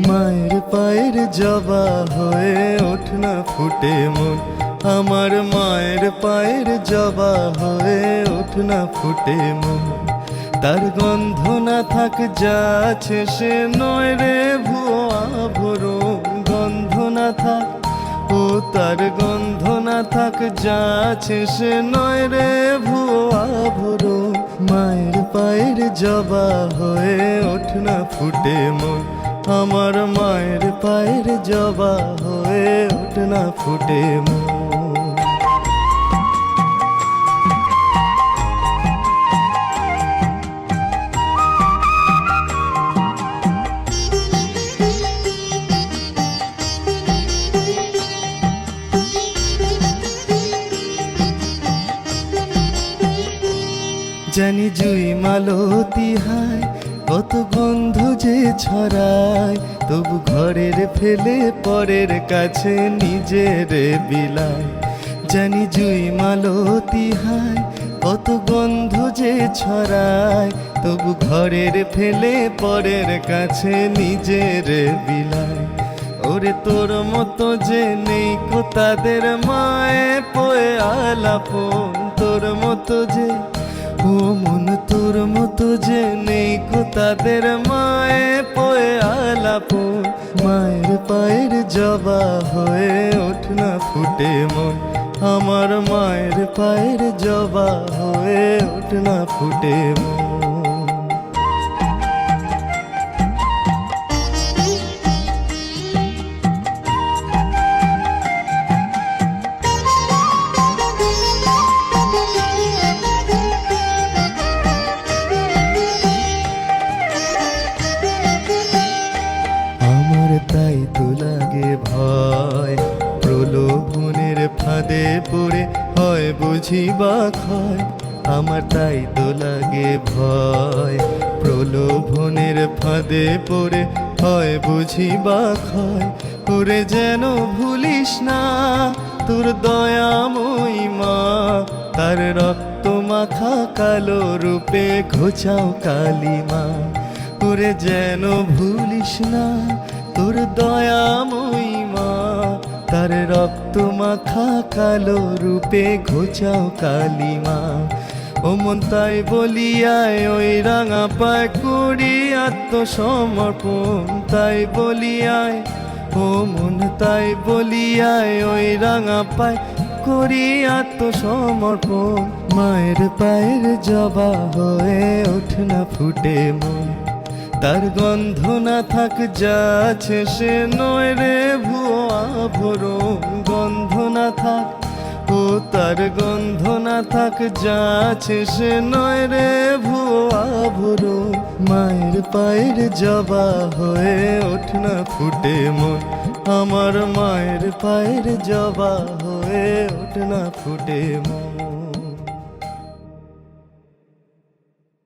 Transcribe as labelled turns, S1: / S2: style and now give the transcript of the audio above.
S1: মায়ের পায়ের জবা হয়ে ওঠ না ফুটে মন, আমার মায়ের পায়ের জবা হয়ে ওঠ না ফুটে মন। তার গন্ধ না থাক যা আছে সে নয় রে ভুয়া আভরণ, গন্ধ না থাক ও তার গন্ধ না থাক যা আছে সে নয় রে ভুয়া আভরণ। মায়ের পায়ের জবা হয়ে ওঠ না ফুটে মন, আমার মায়ের পায়ের জবা হয়ে ওঠ না ফুটে মন। জানি জুই মালতী হায় কত গন্ধ যে ছড়ায়, তবু ঘরের ফেলে পরের কাছে নিজের বিলায়। জানি জুই মালতী হায় কত গন্ধ যে ছড়ায়, তবু ঘরের ফেলে পরের কাছে নিজের বিলায়। ওরে তোর মতো যে নেই কো তাদের মায়ে পোয়ে আলাপন, তোর মতো যে ও মন তোর মতো যে নেই কো তাদের মায়ে পোয়ে আলাপন। মায়ের পায়ের জবা হয়ে ওঠ না ফুটে মন, আমার মায়ের পায়ের জবা হয়ে ওঠ না ফুটে মন। তাই তো লাগে ভয় প্রলোভনের ফাঁদে পড়ে হয় বুঝি বা ক্ষয়, আমার তাই তো লাগে ভয় প্রলোভনের ফাঁদে পড়ে হয় বুঝি বা ক্ষয়। ওরে যেন ভুলিস না তোর দয়াময়ী মা, তার রক্ত মাখা কালো রূপে ঘোচাও কালিমা। ওরে যেন ভুলিস না তোর দয়াময়ী মা, তার রক্ত মাখা কালো রূপে ঘোচাও কালিমা। ও মন তাই বলিয়ায় ওই রাঙা পায় করি আত্মসমর্পণ, তাই বলিয়ায় ও মন তাই বলিয়ায় ওই রাঙা পায় করি আত্মসমর্পণ। মায়ের পায়ের জবা হয়ে ওঠ না ফুটে মন, তার গন্ধ না থাক যা আছে সে নয় রে ভুয়া আভরণ, গন্ধ না থাক ও তার গন্ধ না থাক যা আছে সে নয় রে ভুয়া আভরণ। মায়ের পায়ের জবা হয়ে ওঠ না ফুটে মন, আমার মায়ের পায়ের জবা হয়ে ওঠ না ফুটে মন।